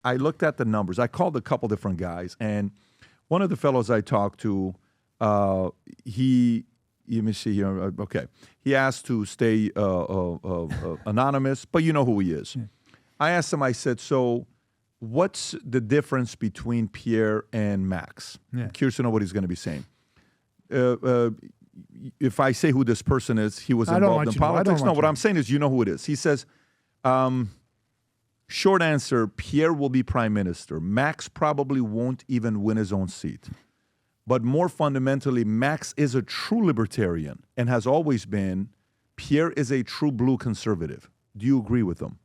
I looked at the numbers. I called a couple different guys, and one of the fellows I talked to, let me see here. Okay, he asked to stay anonymous, but you know who he is. Yeah. I asked him. I said, "So, what's the difference between Pierre and Max?" Yeah. I'm curious to know what he's going to be saying. If I say who this person is, he was involved in politics. No, what I'm saying is, you know who it is. He says. Short answer, Pierre will be prime minister. Max probably won't even win his own seat. But more fundamentally, Max is a true libertarian and has always been. Pierre is a true blue conservative. Do you agree with him?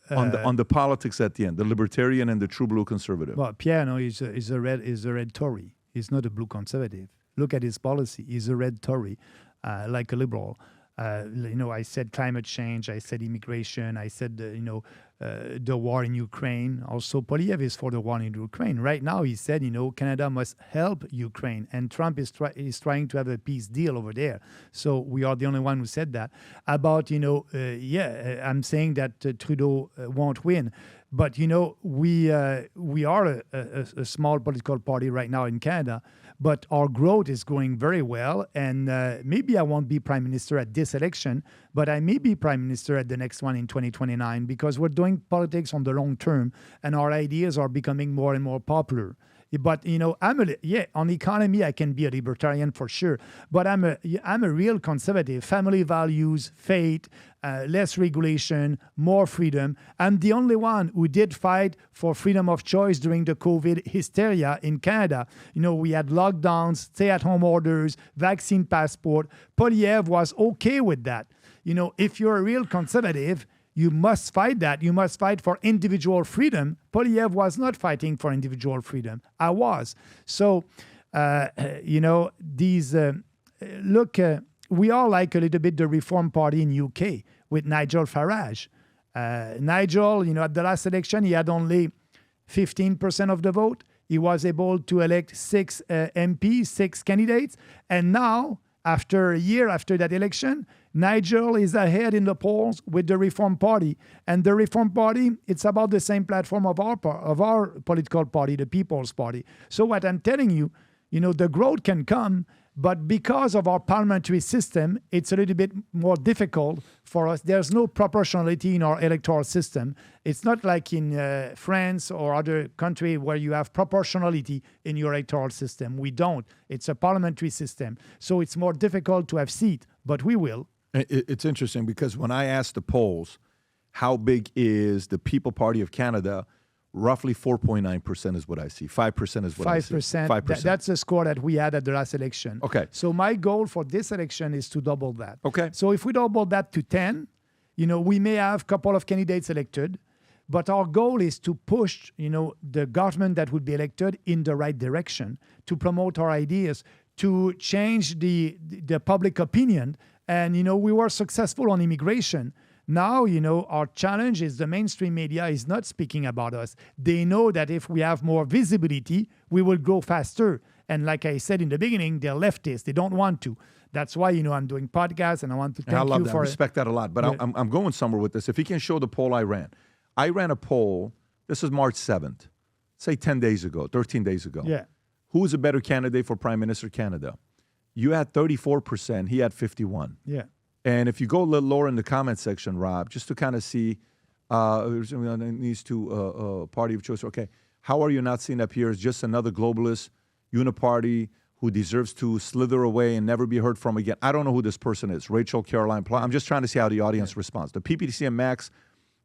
On the politics at the end, the libertarian and the true blue conservative. Well, Pierre, no, is a red Tory. He's not a blue conservative. Look at his policy. He's a red Tory, like a liberal. I said climate change, I said immigration, I said, the war in Ukraine. Also, Poilievre is for the war in Ukraine. Right now, he said, Canada must help Ukraine. And Trump is trying to have a peace deal over there. So we are the only one who said that. About, I'm saying that Trudeau won't win. But, we are a small political party right now in Canada. But our growth is going very well, and maybe I won't be prime minister at this election, but I may be prime minister at the next one in 2029 because we're doing politics on the long term, and our ideas are becoming more and more popular. But on economy I can be a libertarian for sure, but I'm a real conservative. Family values, faith, less regulation, more freedom. I'm the only one who did fight for freedom of choice during the COVID hysteria in Canada. We had lockdowns, stay-at-home orders, vaccine passport. Poilievre was okay with that. If you're a real conservative, you must fight that. You must fight for individual freedom. Poilievre was not fighting for individual freedom. I was. So, we are like a little bit the Reform Party in UK with Nigel Farage. Nigel, at the last election, he had only 15% of the vote. He was able to elect 6 MPs, 6 candidates. And now, after a year after that election, Nigel is ahead in the polls with the Reform Party. And the Reform Party, it's about the same platform of our political party, the People's Party. So what I'm telling you, the growth can come, but because of our parliamentary system, it's a little bit more difficult for us. There's no proportionality in our electoral system. It's not like in France or other country where you have proportionality in your electoral system. We don't. It's a parliamentary system. So it's more difficult to have seat, but we will. It's interesting because when I asked the polls, how big is the People Party of Canada, roughly 4.9% is what I see. 5% is what I see. 5%. That's the score that we had at the last election. Okay. So my goal for this election is to double that. Okay. So if we double that to 10, we may have a couple of candidates elected, but our goal is to push, the government that would be elected in the right direction, to promote our ideas, to change the public opinion. And, we were successful on immigration. Now, our challenge is the mainstream media is not speaking about us. They know that if we have more visibility, we will grow faster. And like I said in the beginning, they're leftists. They don't want to. That's why, I'm doing podcasts, and I want to thank you for it. I love that. I respect that a lot. But yeah. I'm going somewhere with this. If you can show the poll I ran. I ran a poll, this is March 7th, say 13 days ago. Yeah. Who is a better candidate for Prime Minister Canada? You had 34%. He had 51%. Yeah. And if you go a little lower in the comment section, Rob, just to kind of see these two party of choice. Okay, how are you not seeing up here as just another globalist uniparty who deserves to slither away and never be heard from again? I don't know who this person is. Rachel Caroline Pla. I'm just trying to see how the audience responds. The PPTC and Max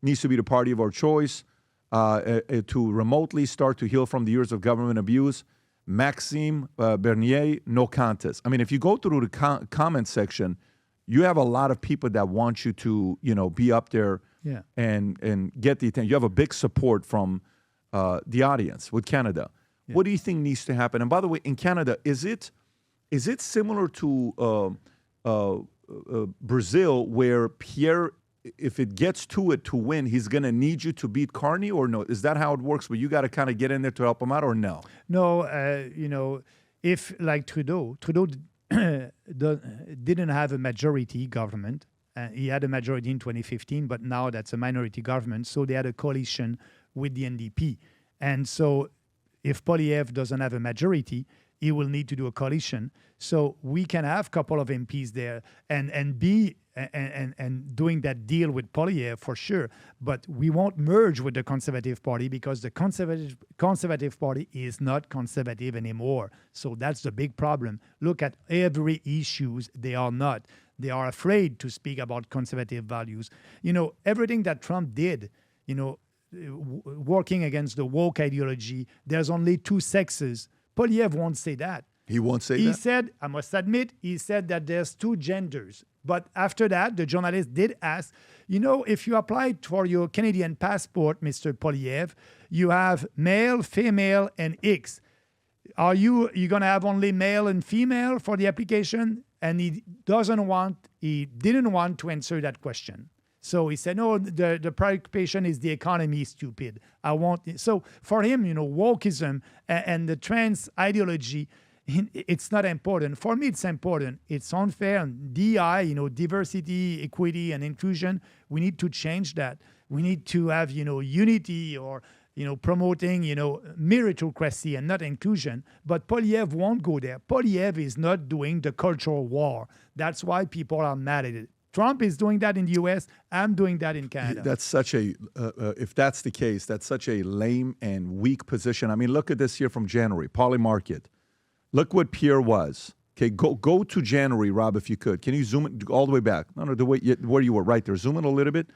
needs to be the party of our choice to remotely start to heal from the years of government abuse. Maxime Bernier, no contest. I mean, if you go through the comment section, you have a lot of people that want you to, be up there and get the attention. You have a big support from the audience with Canada. Yeah. What do you think needs to happen? And by the way, in Canada, is it similar to Brazil, where Pierre, if it gets to it to win, he's going to need you to beat Carney, or no? Is that how it works? Where you got to kind of get in there to help him out, or no? No, if like Trudeau didn't have a majority government. He had a majority in 2015, but now that's a minority government. So they had a coalition with the NDP. And so if Poilievre doesn't have a majority, he will need to do a coalition. So we can have a couple of MPs there and doing that deal with Poilievre for sure. But we won't merge with the Conservative Party because the Conservative Party is not conservative anymore. So that's the big problem. Look at every issues. They are not. They are afraid to speak about conservative values. Everything that Trump did, working against the woke ideology, there's only two sexes. Poilievre won't say that. He won't say that? He said, I must admit, he said that there's two genders. But after that, the journalist did ask, if you applied for your Canadian passport, Mr. Poilievre, you have male, female, and X. Are you going to have only male and female for the application? And he didn't want to answer that question. So he said, no, the preoccupation is the economy, stupid. So for him, wokeism and the trans ideology, it's not important. For me, it's important. It's unfair. And DI, diversity, equity, and inclusion, we need to change that. We need to have, unity or, promoting, meritocracy and not inclusion. But Poilievre won't go there. Poilievre is not doing the cultural war. That's why people are mad at it. Trump is doing that in the U.S. I'm doing that in Canada. That's such a, if that's the case, that's such a lame and weak position. I mean, look at this here from January, Polymarket. Look what Pierre was. Okay, go to January, Rob, if you could. Can you zoom it all the way back? No, the way where you were right there. Zoom in a little bit.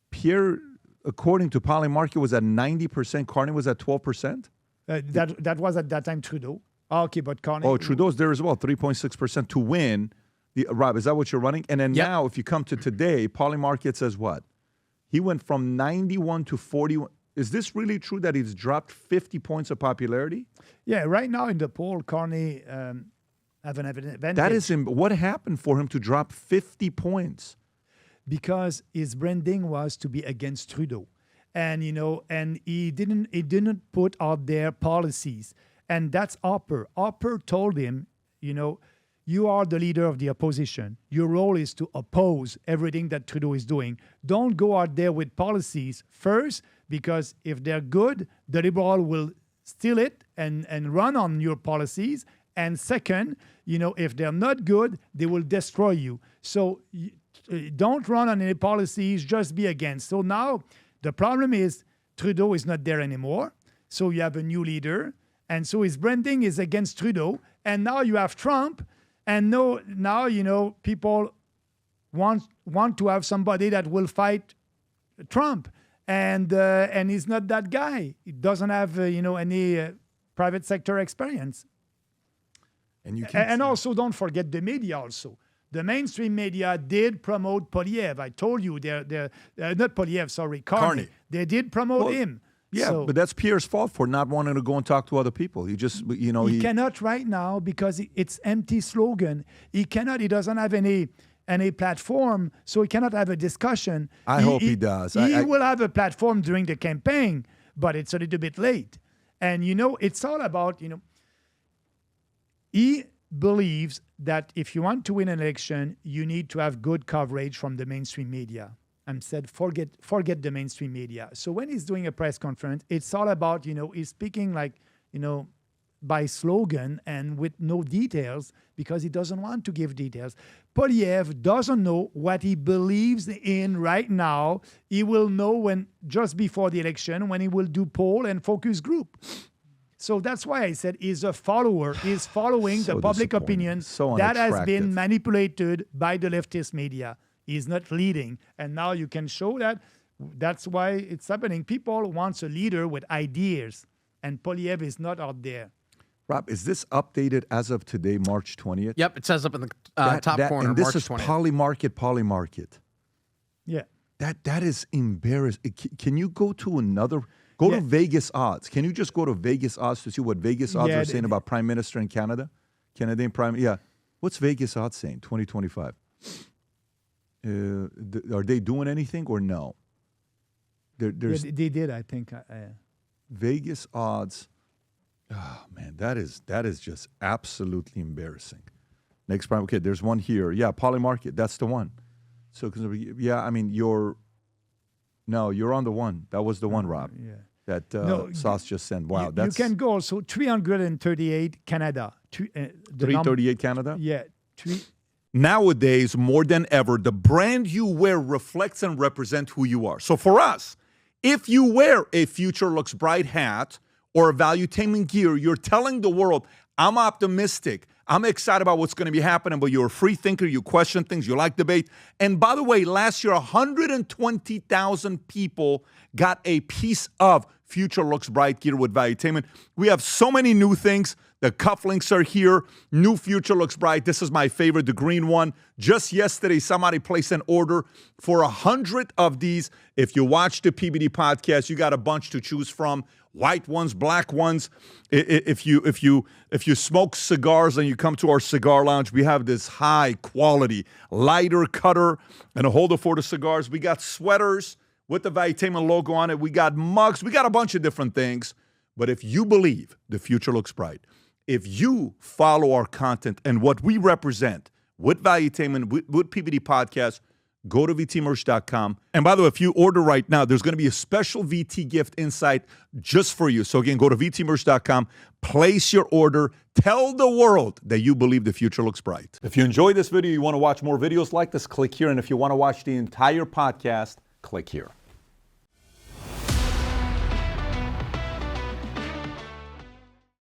Pierre, according to Polymarket, was at 90%. Carney was at 12%. That was at that time Trudeau. Okay, but Carney. Oh, Trudeau's there as well, 3.6% to win. Rob, is that what you're running? And then now, if you come to today, Polymarket says what? He went from 91 to 41. Is this really true that he's dropped 50 points of popularity? Yeah, right now in the poll, Carney have an advantage. That is what happened for him to drop 50 points? Because his branding was to be against Trudeau. And, and he didn't put out their policies. And that's Harper. Harper told him, you are the leader of the opposition. Your role is to oppose everything that Trudeau is doing. Don't go out there with policies first, because if they're good, the Liberal will steal it and run on your policies. And second, if they're not good, they will destroy you. So don't run on any policies, just be against. So now the problem is Trudeau is not there anymore. So you have a new leader. And so his branding is against Trudeau. And now you have Trump. And now, people want to have somebody that will fight Trump. And he's not that guy. He doesn't have, any private sector experience. And also, don't forget the media also. The mainstream media did promote Poilievre. I told you, they're not Poilievre, sorry, Carney. They did promote him. Yeah, but that's Pierre's fault for not wanting to go and talk to other people. He just, he cannot right now because it's empty slogan. He doesn't have any platform, so he cannot have a discussion. I hope he does. He will have a platform during the campaign, but it's a little bit late. And, it's all about, he believes that if you want to win an election, you need to have good coverage from the mainstream media. And said, forget the mainstream media. So when he's doing a press conference, it's all about, he's speaking like, by slogan and with no details because he doesn't want to give details. Poilievre doesn't know what he believes in right now. He will know just before the election when he will do poll and focus group. So that's why I said he's a follower. He's following the public opinion that has been manipulated by the leftist media. He's not leading. And now you can show that. That's why it's happening. People want a leader with ideas. And Poilievre is not out there. Rob, is this updated as of today, March 20th? Yep, it says up in the top corner, and this March is 20th. Polymarket. Yeah. That is embarrassing. Can you go to another... Go to Vegas odds. Can you just go to Vegas odds to see what Vegas odds are saying about Prime Minister in Canada? Canadian Prime... Yeah. What's Vegas odds saying, 2025? Are they doing anything or no? They did, I think. Vegas odds. Oh, man, that is just absolutely embarrassing. Next prime. Okay, there's one here. Yeah, Polymarket. That's the one. So, yeah, I mean, you're on the one. That was the one, Rob. Yeah. that No, Sauce just sent. Wow, you that's can go also 338 Canada. 338 Canada. Yeah. Nowadays, more than ever, the brand you wear reflects and represents who you are. So for us, if you wear a Future Looks Bright hat or a Valuetainment gear, you're telling the world, I'm optimistic. I'm excited about what's going to be happening, but you're a free thinker. You question things. You like debate. And by the way, last year, 120,000 people got a piece of Future Looks Bright gear with Valuetainment. We have so many new things. The cufflinks are here. New Future Looks Bright. This is my favorite, the green one. Just yesterday, somebody placed an order for 100 of these. If you watch the PBD podcast, you got a bunch to choose from. White ones, black ones. If you smoke cigars and you come to our cigar lounge, we have this high quality lighter cutter and a holder for the cigars. We got sweaters with the Valuetainment logo on it. We got mugs. We got a bunch of different things. But if you believe the future looks bright, if you follow our content and what we represent with Valuetainment, with PBD Podcast, go to vtmerch.com. And by the way, if you order right now, there's going to be a special VT gift inside just for you. So again, go to vtmerch.com, place your order, tell the world that you believe the future looks bright. If you enjoyed this video, you want to watch more videos like this, click here. And if you want to watch the entire podcast, click here.